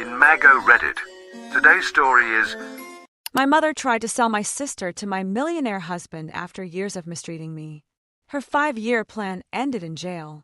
in Mago Reddit. Today's story is My mother tried to sell my sister to my millionaire husband after years of mistreating me. Her 5-year plan ended in jail.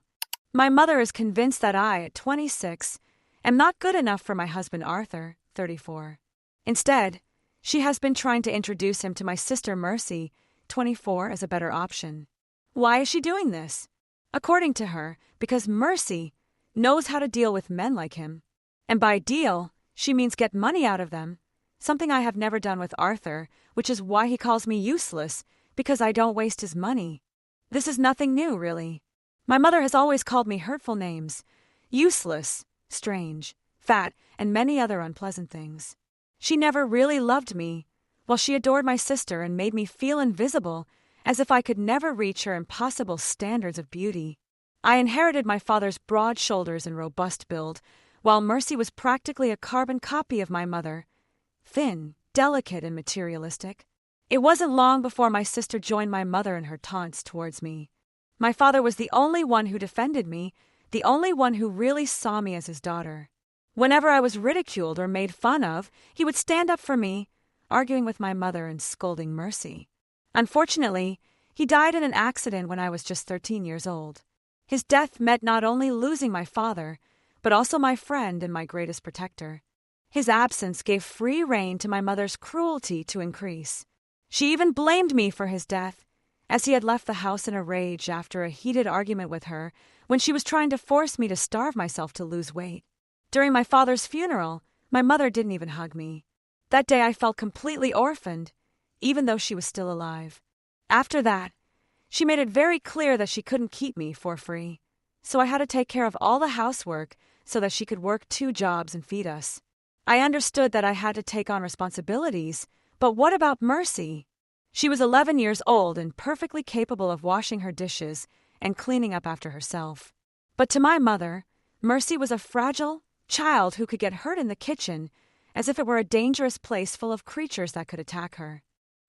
My mother is convinced that I, at 26, am not good enough for my husband Arthur, 34. Instead, she has been trying to introduce him to my sister Mercy, 24, as a better option. Why is she doing this? According to her, because Mercy knows how to deal with men like him. And by deal, she means get money out of them, something I have never done with Arthur, which is why he calls me useless, because I don't waste his money. This is nothing new, really. My mother has always called me hurtful names: useless, strange, fat, and many other unpleasant things. She never really loved me, while she adored my sister and made me feel invisible, as if I could never reach her impossible standards of beauty. I inherited my father's broad shoulders and robust build, while Mercy was practically a carbon copy of my mother, thin, delicate, and materialistic. It wasn't long before my sister joined my mother in her taunts towards me. My father was the only one who defended me, the only one who really saw me as his daughter. Whenever I was ridiculed or made fun of, he would stand up for me, arguing with my mother and scolding Mercy. Unfortunately, he died in an accident when I was just 13 years old. His death meant not only losing my father, but also my friend and my greatest protector. His absence gave free rein to my mother's cruelty to increase. She even blamed me for his death, as he had left the house in a rage after a heated argument with her when she was trying to force me to starve myself to lose weight. During my father's funeral, my mother didn't even hug me. That day I felt completely orphaned, even though she was still alive. After that, she made it very clear that she couldn't keep me for free, so I had to take care of all the housework so that she could work 2 jobs and feed us. I understood that I had to take on responsibilities, but what about Mercy? She was 11 years old and perfectly capable of washing her dishes and cleaning up after herself. But to my mother, Mercy was a fragile child who could get hurt in the kitchen, as if it were a dangerous place full of creatures that could attack her.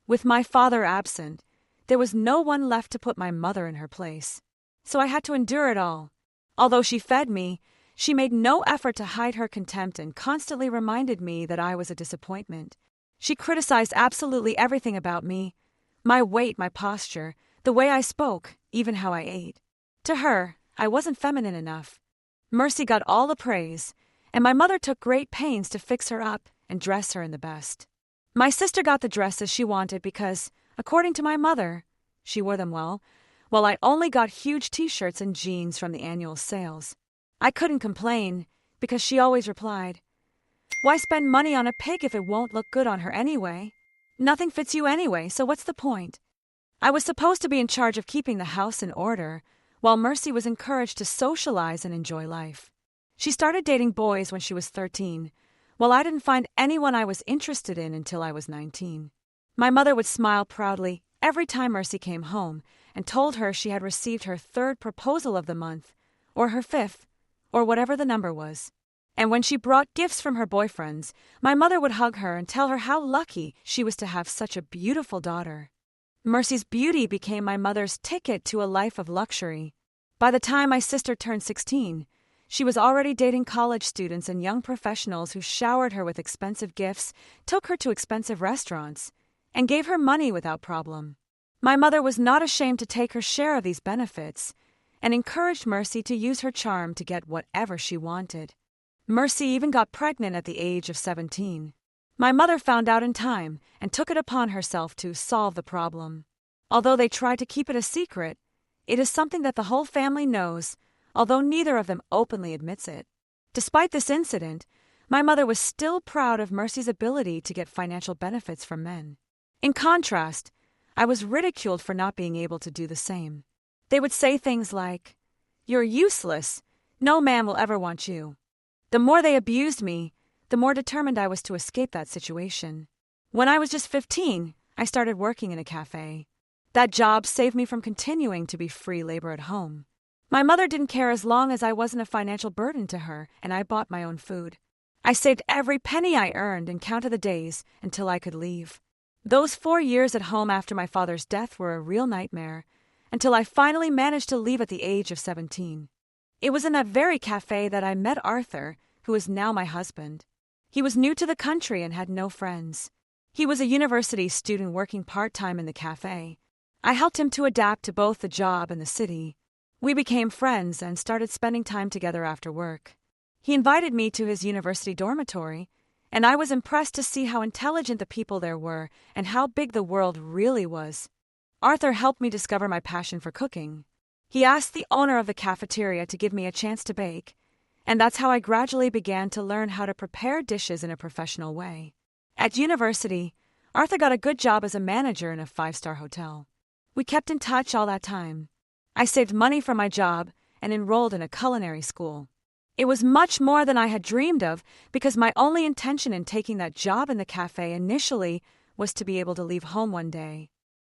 With my father absent, there was no one left to put my mother in her place, so I had to endure it all. Although she fed me, she made no effort to hide her contempt and constantly reminded me that I was a disappointment. She criticized absolutely everything about me: my weight, my posture, the way I spoke, even how I ate. To her, I wasn't feminine enough. Mercy got all the praise, and my mother took great pains to fix her up and dress her in the best. My sister got the dresses she wanted because, according to my mother, she wore them well, while I only got huge t-shirts and jeans from the annual sales. I couldn't complain, because she always replied, "Why spend money on a pig if it won't look good on her anyway? Nothing fits you anyway, so what's the point?" I was supposed to be in charge of keeping the house in order, while Mercy was encouraged to socialize and enjoy life. She started dating boys when she was 13, while I didn't find anyone I was interested in until I was 19. My mother would smile proudly every time Mercy came home and told her she had received her 3rd proposal of the month, or her 5th, or whatever the number was. And when she brought gifts from her boyfriends, my mother would hug her and tell her how lucky she was to have such a beautiful daughter. Mercy's beauty became my mother's ticket to a life of luxury. By the time my sister turned 16, she was already dating college students and young professionals who showered her with expensive gifts, took her to expensive restaurants, and gave her money without problem. My mother was not ashamed to take her share of these benefits and encouraged Mercy to use her charm to get whatever she wanted. Mercy even got pregnant at the age of 17. My mother found out in time and took it upon herself to solve the problem. Although they tried to keep it a secret, it is something that the whole family knows, although neither of them openly admits it. Despite this incident, my mother was still proud of Mercy's ability to get financial benefits from men. In contrast, I was ridiculed for not being able to do the same. They would say things like, "You're useless. No man will ever want you." The more they abused me, the more determined I was to escape that situation. When I was just 15, I started working in a cafe. That job saved me from continuing to be free labor at home. My mother didn't care as long as I wasn't a financial burden to her and I bought my own food. I saved every penny I earned and counted the days until I could leave. Those 4 years at home after my father's death were a real nightmare, until I finally managed to leave at the age of 17. It was in that very cafe that I met Arthur, who is now my husband. He was new to the country and had no friends. He was a university student working part-time in the cafe. I helped him to adapt to both the job and the city. We became friends and started spending time together after work. He invited me to his university dormitory, and I was impressed to see how intelligent the people there were and how big the world really was. Arthur helped me discover my passion for cooking. He asked the owner of the cafeteria to give me a chance to bake, and that's how I gradually began to learn how to prepare dishes in a professional way. At university, Arthur got a good job as a manager in a 5-star hotel. We kept in touch all that time. I saved money for my job and enrolled in a culinary school. It was much more than I had dreamed of because my only intention in taking that job in the cafe initially was to be able to leave home one day.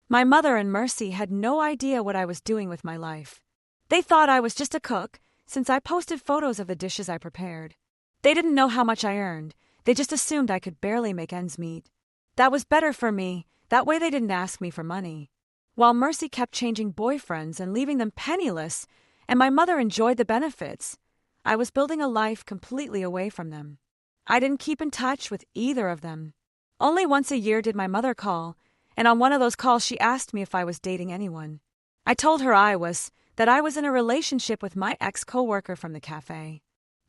My mother and Mercy had no idea what I was doing with my life. They thought I was just a cook since I posted photos of the dishes I prepared. They didn't know how much I earned. They just assumed I could barely make ends meet. That was better for me. That way they didn't ask me for money. While Mercy kept changing boyfriends and leaving them penniless, and my mother enjoyed the benefits, I was building a life completely away from them. I didn't keep in touch with either of them. Only once a year did my mother call, and on one of those calls she asked me if I was dating anyone. I told her that I was in a relationship with my ex-coworker from the cafe.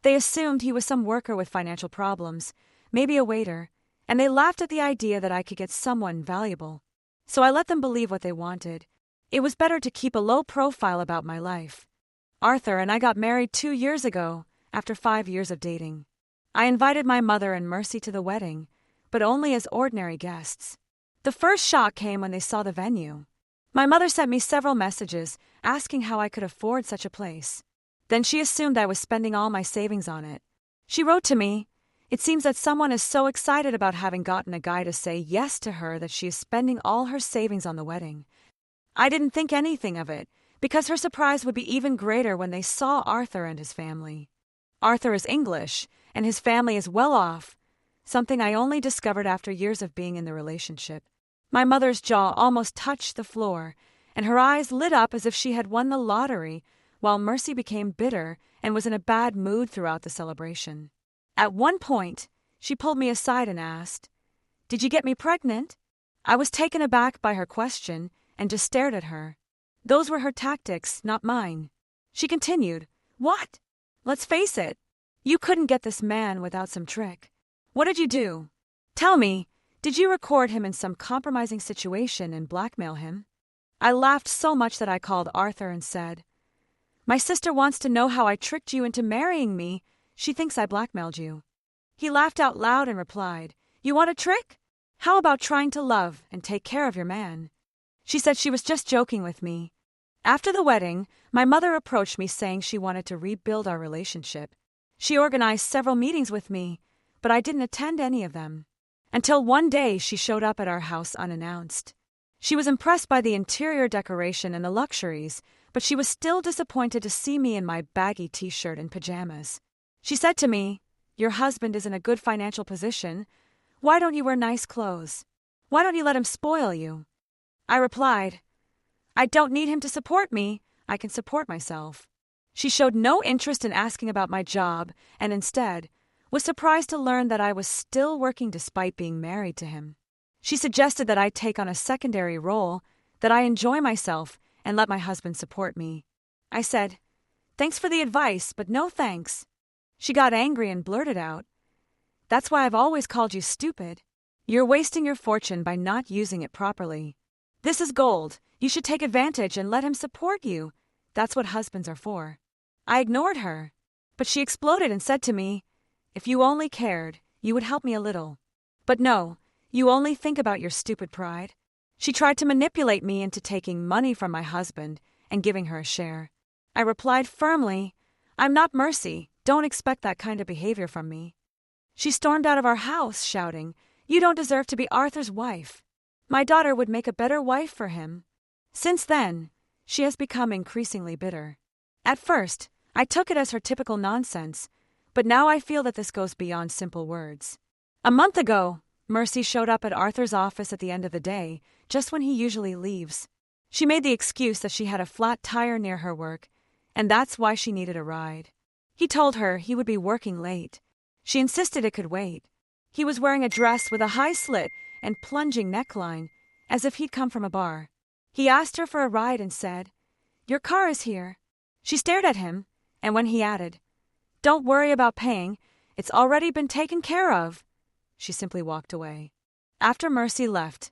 They assumed he was some worker with financial problems, maybe a waiter, and they laughed at the idea that I could get someone valuable. So I let them believe what they wanted. It was better to keep a low profile about my life. Arthur and I got married 2 years ago, after 5 years of dating. I invited my mother and Mercy to the wedding, but only as ordinary guests. The first shock came when they saw the venue. My mother sent me several messages asking how I could afford such a place. Then she assumed I was spending all my savings on it. She wrote to me, "It seems that someone is so excited about having gotten a guy to say yes to her that she is spending all her savings on the wedding." I didn't think anything of it, because her surprise would be even greater when they saw Arthur and his family. Arthur is English, and his family is well off, something I only discovered after years of being in the relationship. My mother's jaw almost touched the floor, and her eyes lit up as if she had won the lottery, while Mercy became bitter and was in a bad mood throughout the celebration. At one point, she pulled me aside and asked, "Did you get me pregnant?" I was taken aback by her question and just stared at her. Those were her tactics, not mine. She continued, "What? Let's face it. You couldn't get this man without some trick. What did you do? Tell me, did you record him in some compromising situation and blackmail him?" I laughed so much that I called Arthur and said, "My sister wants to know how I tricked you into marrying me. She thinks I blackmailed you." He laughed out loud and replied, "You want a trick? How about trying to love and take care of your man?" She said she was just joking with me. After the wedding, my mother approached me saying she wanted to rebuild our relationship. She organized several meetings with me, but I didn't attend any of them. Until one day she showed up at our house unannounced. She was impressed by the interior decoration and the luxuries, but she was still disappointed to see me in my baggy t-shirt and pajamas. She said to me, "Your husband is in a good financial position. Why don't you wear nice clothes? Why don't you let him spoil you?" I replied, "I don't need him to support me. I can support myself." She showed no interest in asking about my job and instead was surprised to learn that I was still working despite being married to him. She suggested that I take on a secondary role, that I enjoy myself, and let my husband support me. I said, "Thanks for the advice, but no thanks." She got angry and blurted out, "That's why I've always called you stupid. You're wasting your fortune by not using it properly. This is gold. You should take advantage and let him support you. That's what husbands are for." I ignored her, but she exploded and said to me, "If you only cared, you would help me a little. But no, you only think about your stupid pride." She tried to manipulate me into taking money from my husband and giving her a share. I replied firmly, "I'm not Mercy. Don't expect that kind of behavior from me." She stormed out of our house, shouting, "You don't deserve to be Arthur's wife. My daughter would make a better wife for him." Since then, she has become increasingly bitter. At first, I took it as her typical nonsense, but now I feel that this goes beyond simple words. A month ago, Mercy showed up at Arthur's office at the end of the day, just when he usually leaves. She made the excuse that she had a flat tire near her work, and that's why she needed a ride. He told her he would be working late. She insisted it could wait, He was wearing a dress with a high slit and plunging neckline, as if he'd come from a bar. He asked her for a ride and said, "Your car is here." She stared at him, and when he added, "Don't worry about paying, it's already been taken care of," she simply walked away. After Mercy left,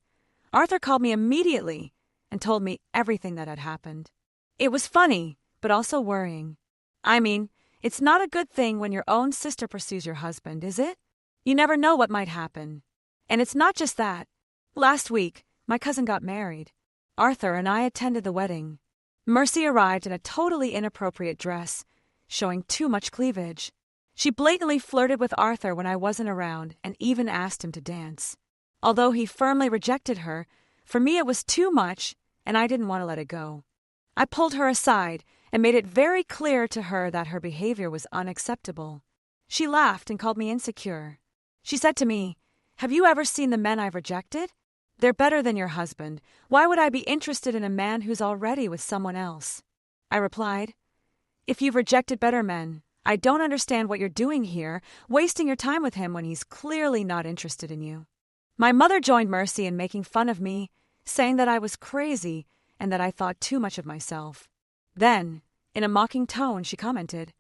Arthur called me immediately and told me everything that had happened. It was funny, but also worrying. I mean, it's not a good thing when your own sister pursues your husband, is it? You never know what might happen. And it's not just that. Last week, my cousin got married. Arthur and I attended the wedding. Mercy arrived in a totally inappropriate dress, showing too much cleavage. She blatantly flirted with Arthur when I wasn't around and even asked him to dance. Although he firmly rejected her, for me it was too much and I didn't want to let it go. I pulled her aside and made it very clear to her that her behavior was unacceptable. She laughed and called me insecure. She said to me, "Have you ever seen the men I've rejected? They're better than your husband. Why would I be interested in a man who's already with someone else?" I replied, "If you've rejected better men, I don't understand what you're doing here, wasting your time with him when he's clearly not interested in you." My mother joined Mercy in making fun of me, saying that I was crazy and that I thought too much of myself. Then, in a mocking tone, she commented,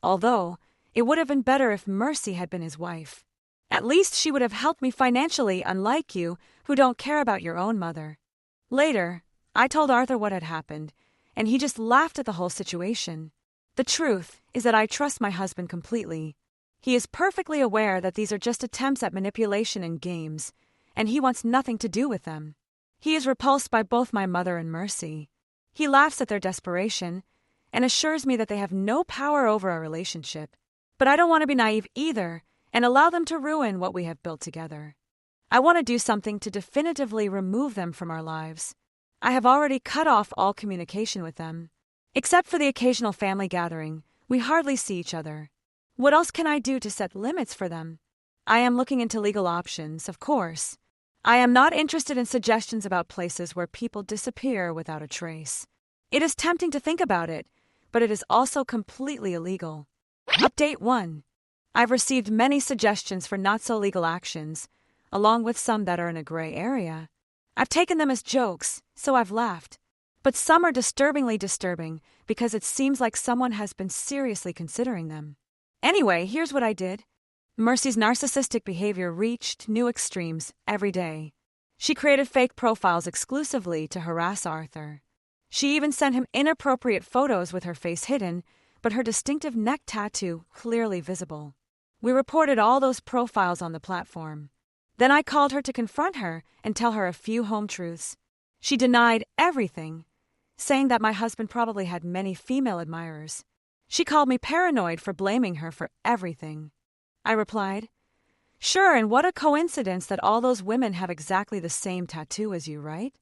"Although, it would have been better if Mercy had been his wife. At least she would have helped me financially, unlike you, who don't care about your own mother." Later, I told Arthur what had happened, and he just laughed at the whole situation. The truth is that I trust my husband completely. He is perfectly aware that these are just attempts at manipulation and games, and he wants nothing to do with them. He is repulsed by both my mother and Mercy. He laughs at their desperation and assures me that they have no power over our relationship. But I don't want to be naive either and allow them to ruin what we have built together. I want to do something to definitively remove them from our lives. I have already cut off all communication with them. Except for the occasional family gathering, we hardly see each other. What else can I do to set limits for them? I am looking into legal options, of course. I am not interested in suggestions about places where people disappear without a trace. It is tempting to think about it, but it is also completely illegal. Update 1. I've received many suggestions for not-so-legal actions, along with some that are in a gray area. I've taken them as jokes, so I've laughed. But some are disturbingly disturbing because it seems like someone has been seriously considering them. Anyway, here's what I did. Mercy's narcissistic behavior reached new extremes every day. She created fake profiles exclusively to harass Arthur. She even sent him inappropriate photos with her face hidden, but her distinctive neck tattoo clearly visible. We reported all those profiles on the platform. Then I called her to confront her and tell her a few home truths. She denied everything, saying that my husband probably had many female admirers. She called me paranoid for blaming her for everything. I replied, "Sure, and what a coincidence that all those women have exactly the same tattoo as you, right?"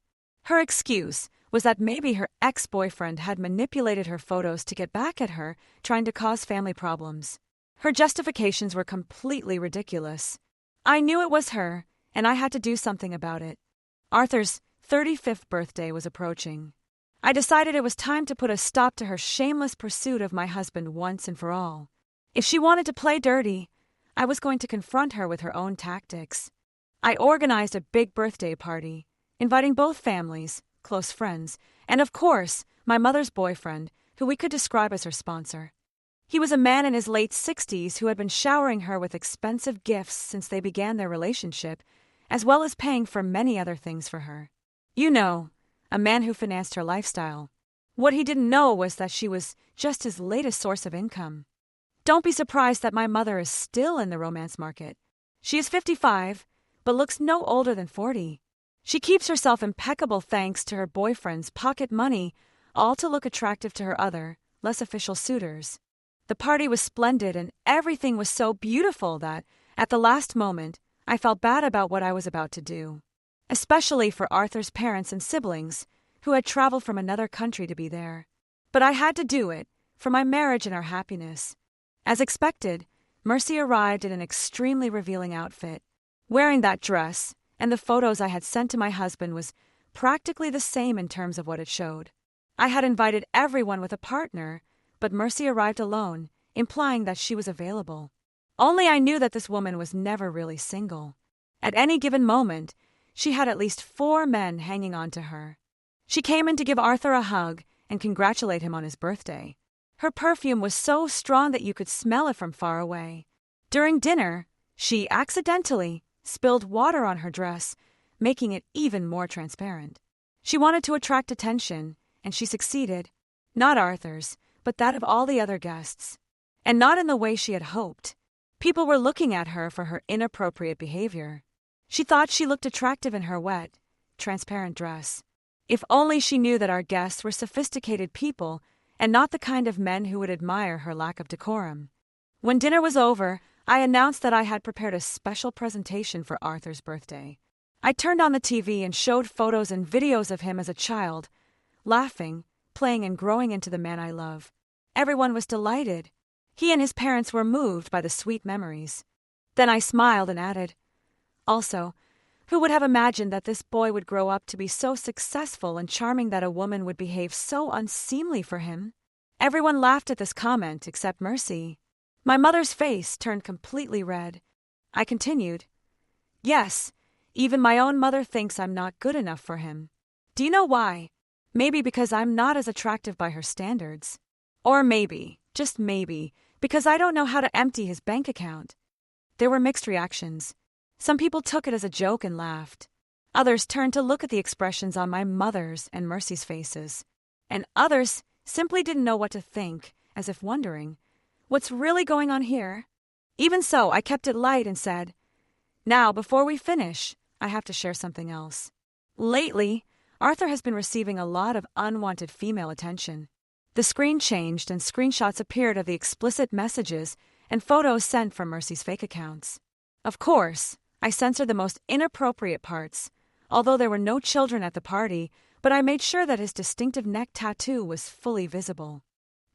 Her excuse was that maybe her ex-boyfriend had manipulated her photos to get back at her, trying to cause family problems. Her justifications were completely ridiculous. I knew it was her, and I had to do something about it. Arthur's 35th birthday was approaching. I decided it was time to put a stop to her shameless pursuit of my husband once and for all. If she wanted to play dirty, I was going to confront her with her own tactics. I organized a big birthday party, inviting both families, close friends, and of course, my mother's boyfriend, who we could describe as her sponsor. He was a man in his late 60s who had been showering her with expensive gifts since they began their relationship, as well as paying for many other things for her. You know, a man who financed her lifestyle. What he didn't know was that she was just his latest source of income. Don't be surprised that my mother is still in the romance market. She is 55, but looks no older than 40. She keeps herself impeccable thanks to her boyfriend's pocket money, all to look attractive to her other, less official suitors. The party was splendid and everything was so beautiful that, at the last moment, I felt bad about what I was about to do. Especially for Arthur's parents and siblings, who had traveled from another country to be there. But I had to do it, for my marriage and our happiness. As expected, Mercy arrived in an extremely revealing outfit. Wearing that dress, and the photos I had sent to my husband was practically the same in terms of what it showed. I had invited everyone with a partner, but Mercy arrived alone, implying that she was available. Only I knew that this woman was never really single. At any given moment, she had at least 4 men hanging on to her. She came in to give Arthur a hug and congratulate him on his birthday. Her perfume was so strong that you could smell it from far away. During dinner, she accidentally spilled water on her dress, making it even more transparent. She wanted to attract attention, and she succeeded, not Arthur's, but that of all the other guests. And not in the way she had hoped. People were looking at her for her inappropriate behavior. She thought she looked attractive in her wet, transparent dress. If only she knew that our guests were sophisticated people and not the kind of men who would admire her lack of decorum. When dinner was over, I announced that I had prepared a special presentation for Arthur's birthday. I turned on the TV and showed photos and videos of him as a child, laughing, playing, and growing into the man I love. Everyone was delighted. He and his parents were moved by the sweet memories. Then I smiled and added, "Also, who would have imagined that this boy would grow up to be so successful and charming that a woman would behave so unseemly for him?" Everyone laughed at this comment except Mercy. My mother's face turned completely red. I continued, "Yes, even my own mother thinks I'm not good enough for him. Do you know why? Maybe because I'm not as attractive by her standards. Or maybe, just maybe, because I don't know how to empty his bank account." There were mixed reactions. Some people took it as a joke and laughed. Others turned to look at the expressions on my mother's and Mercy's faces. And others simply didn't know what to think, as if wondering, what's really going on here? Even so, I kept it light and said, "Now, before we finish, I have to share something else. Lately, Arthur has been receiving a lot of unwanted female attention." The screen changed and screenshots appeared of the explicit messages and photos sent from Mercy's fake accounts. Of course, I censored the most inappropriate parts, although there were no children at the party, but I made sure that his distinctive neck tattoo was fully visible.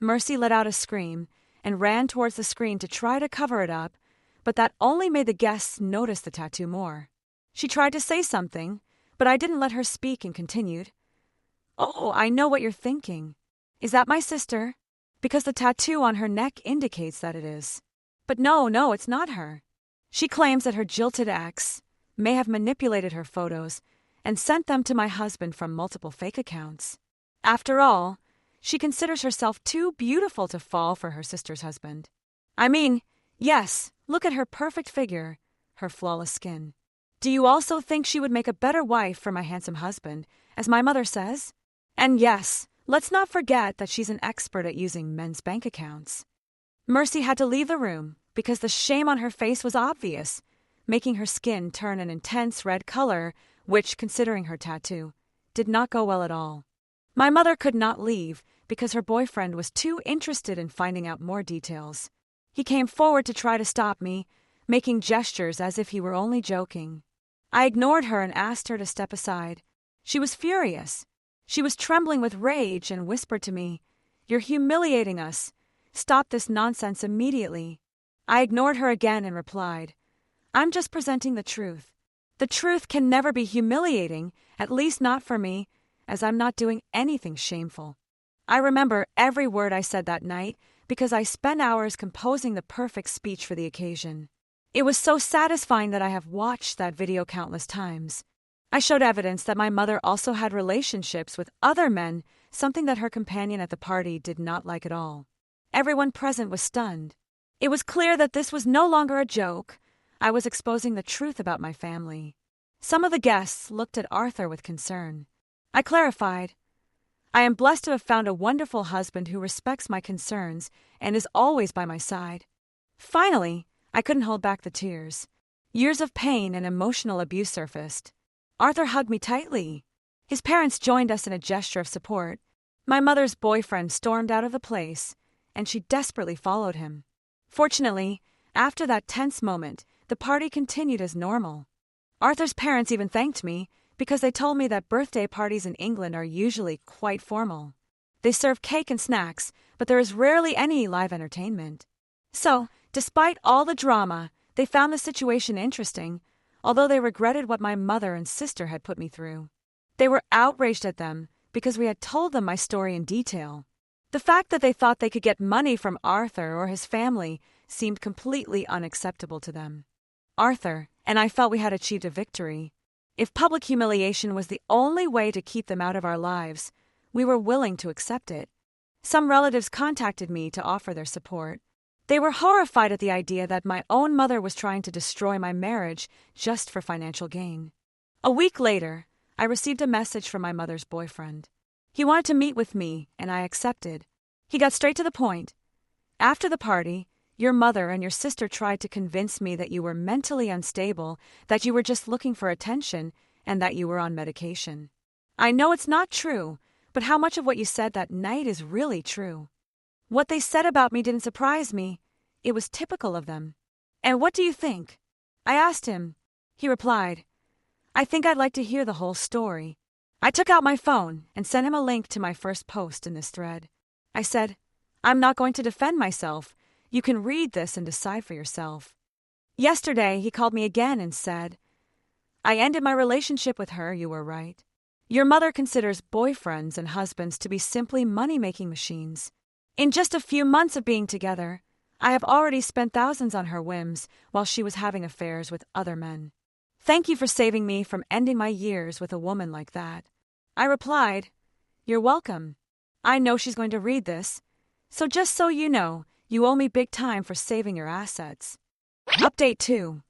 Mercy let out a scream and ran towards the screen to try to cover it up, but that only made the guests notice the tattoo more. She tried to say something, but I didn't let her speak and continued, "Oh, I know what you're thinking. Is that my sister? Because the tattoo on her neck indicates that it is. But no, it's not her. She claims that her jilted ex may have manipulated her photos and sent them to my husband from multiple fake accounts. After all, she considers herself too beautiful to fall for her sister's husband. I mean, yes, look at her perfect figure, her flawless skin. Do you also think she would make a better wife for my handsome husband, as my mother says? And yes, let's not forget that she's an expert at using men's bank accounts." Mercy had to leave the room because the shame on her face was obvious, making her skin turn an intense red color, which, considering her tattoo, did not go well at all. My mother could not leave because her boyfriend was too interested in finding out more details. He came forward to try to stop me, making gestures as if he were only joking. I ignored her and asked her to step aside. She was furious. She was trembling with rage and whispered to me, "You're humiliating us. Stop this nonsense immediately." I ignored her again and replied, "I'm just presenting the truth. The truth can never be humiliating, at least not for me, as I'm not doing anything shameful." I remember every word I said that night because I spent hours composing the perfect speech for the occasion. It was so satisfying that I have watched that video countless times. I showed evidence that my mother also had relationships with other men, something that her companion at the party did not like at all. Everyone present was stunned. It was clear that this was no longer a joke. I was exposing the truth about my family. Some of the guests looked at Arthur with concern. I clarified, "I am blessed to have found a wonderful husband who respects my concerns and is always by my side." Finally, I couldn't hold back the tears. Years of pain and emotional abuse surfaced. Arthur hugged me tightly. His parents joined us in a gesture of support. My mother's boyfriend stormed out of the place, and she desperately followed him. Fortunately, after that tense moment, the party continued as normal. Arthur's parents even thanked me because they told me that birthday parties in England are usually quite formal. They serve cake and snacks, but there is rarely any live entertainment. So, despite all the drama, they found the situation interesting, although they regretted what my mother and sister had put me through. They were outraged at them because we had told them my story in detail. The fact that they thought they could get money from Arthur or his family seemed completely unacceptable to them. Arthur and I felt we had achieved a victory. If public humiliation was the only way to keep them out of our lives, we were willing to accept it. Some relatives contacted me to offer their support. They were horrified at the idea that my own mother was trying to destroy my marriage just for financial gain. A week later, I received a message from my mother's boyfriend. He wanted to meet with me, and I accepted. He got straight to the point. After the party, your mother and your sister tried to convince me that you were mentally unstable, that you were just looking for attention, and that you were on medication. I know it's not true, but how much of what you said that night is really true? What they said about me didn't surprise me. It was typical of them. And what do you think? I asked him. He replied, I think I'd like to hear the whole story. I took out my phone and sent him a link to my first post in this thread. I said, I'm not going to defend myself. You can read this and decide for yourself. Yesterday, he called me again and said, I ended my relationship with her, you were right. Your mother considers boyfriends and husbands to be simply money-making machines. In just a few months of being together, I have already spent thousands on her whims while she was having affairs with other men. Thank you for saving me from ending my years with a woman like that. I replied, You're welcome. I know she's going to read this, so just so you know, you owe me big time for saving your assets. Update 2.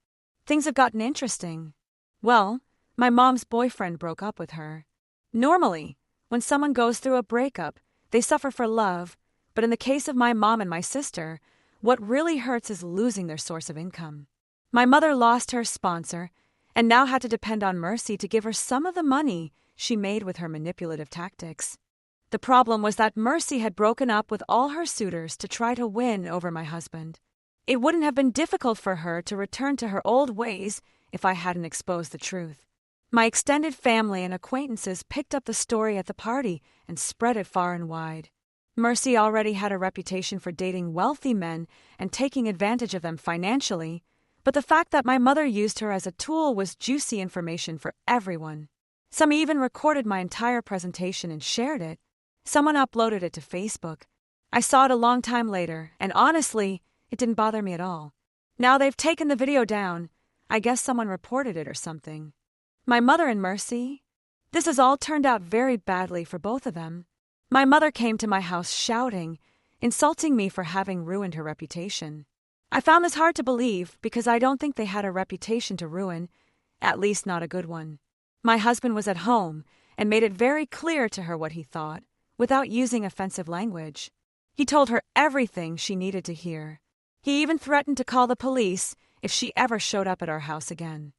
Things have gotten interesting. Well, my mom's boyfriend broke up with her. Normally, when someone goes through a breakup, they suffer for love, but in the case of my mom and my sister, what really hurts is losing their source of income. My mother lost her sponsor and now had to depend on Mercy to give her some of the money she made with her manipulative tactics. The problem was that Mercy had broken up with all her suitors to try to win over my husband. It wouldn't have been difficult for her to return to her old ways if I hadn't exposed the truth. My extended family and acquaintances picked up the story at the party and spread it far and wide. Mercy already had a reputation for dating wealthy men and taking advantage of them financially, but the fact that my mother used her as a tool was juicy information for everyone. Some even recorded my entire presentation and shared it. Someone uploaded it to Facebook. I saw it a long time later, and honestly, it didn't bother me at all. Now they've taken the video down. I guess someone reported it or something. My mother and Mercy? This has all turned out very badly for both of them. My mother came to my house shouting, insulting me for having ruined her reputation. I found this hard to believe because I don't think they had a reputation to ruin, at least not a good one. My husband was at home and made it very clear to her what he thought, without using offensive language. He told her everything she needed to hear. He even threatened to call the police if she ever showed up at our house again.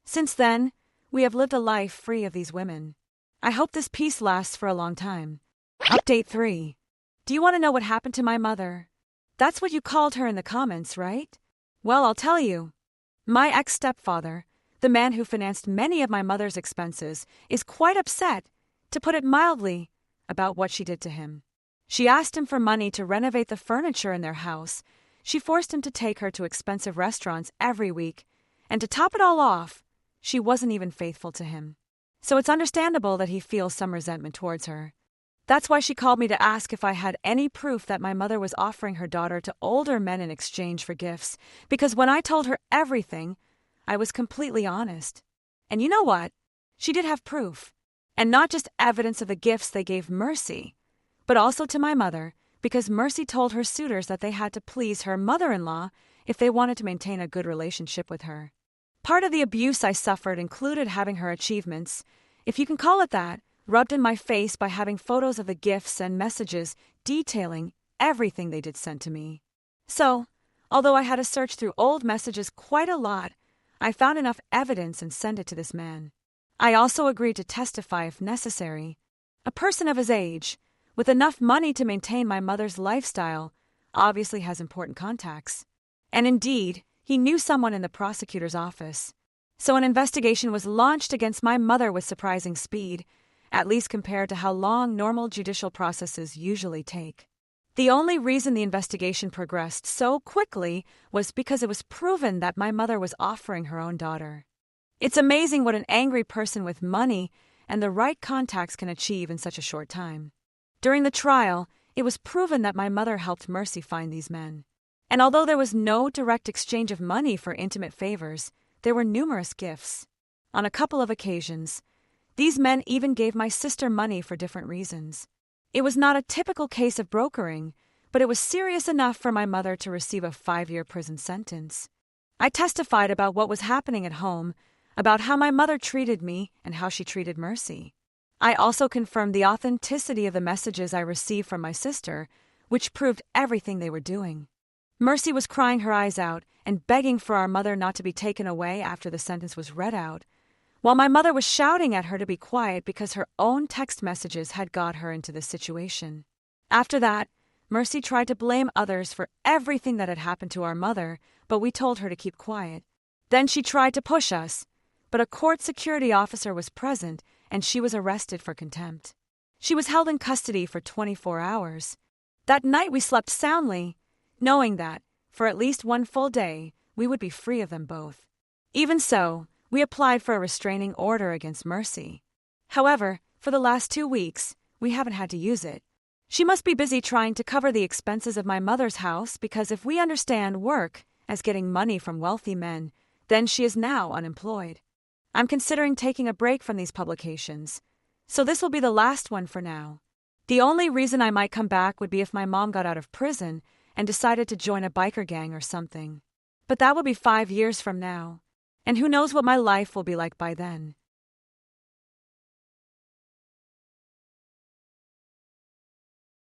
Since then, we have lived a life free of these women. I hope this peace lasts for a long time. Update 3. Do you want to know what happened to my mother? That's what you called her in the comments, right? Well, I'll tell you. My ex-stepfather, the man who financed many of my mother's expenses, is quite upset, to put it mildly, about what she did to him. She asked him for money to renovate the furniture in their house. She forced him to take her to expensive restaurants every week, and to top it all off, she wasn't even faithful to him. So it's understandable that he feels some resentment towards her. That's why she called me to ask if I had any proof that my mother was offering her daughter to older men in exchange for gifts, because when I told her everything, I was completely honest. And you know what? She did have proof. And not just evidence of the gifts they gave Mercy, but also to my mother, because Mercy told her suitors that they had to please her mother-in-law if they wanted to maintain a good relationship with her. Part of the abuse I suffered included having her achievements, if you can call it that, rubbed in my face by having photos of the gifts and messages detailing everything they did send to me. So, although I had to search through old messages quite a lot, I found enough evidence and sent it to this man. I also agreed to testify if necessary. A person of his age, with enough money to maintain my mother's lifestyle, obviously has important contacts. And indeed, he knew someone in the prosecutor's office. So an investigation was launched against my mother with surprising speed, at least compared to how long normal judicial processes usually take. The only reason the investigation progressed so quickly was because it was proven that my mother was offering her own daughter. It's amazing what an angry person with money and the right contacts can achieve in such a short time. During the trial, it was proven that my mother helped Mercy find these men. And although there was no direct exchange of money for intimate favors, there were numerous gifts. On a couple of occasions, these men even gave my sister money for different reasons. It was not a typical case of brokering, but it was serious enough for my mother to receive a 5-year prison sentence. I testified about what was happening at home, about how my mother treated me and how she treated Mercy. I also confirmed the authenticity of the messages I received from my sister, which proved everything they were doing. Mercy was crying her eyes out and begging for our mother not to be taken away after the sentence was read out, while my mother was shouting at her to be quiet because her own text messages had got her into this situation. After that, Mercy tried to blame others for everything that had happened to our mother, but we told her to keep quiet. Then she tried to push us, but a court security officer was present and she was arrested for contempt. She was held in custody for 24 hours. That night we slept soundly, knowing that, for at least one full day, we would be free of them both. Even so, we applied for a restraining order against Mercy. However, for the last 2 weeks, we haven't had to use it. She must be busy trying to cover the expenses of my mother's house because if we understand work as getting money from wealthy men, then she is now unemployed. I'm considering taking a break from these publications, so this will be the last one for now. The only reason I might come back would be if my mom got out of prison and decided to join a biker gang or something. But that will be 5 years from now, and who knows what my life will be like by then.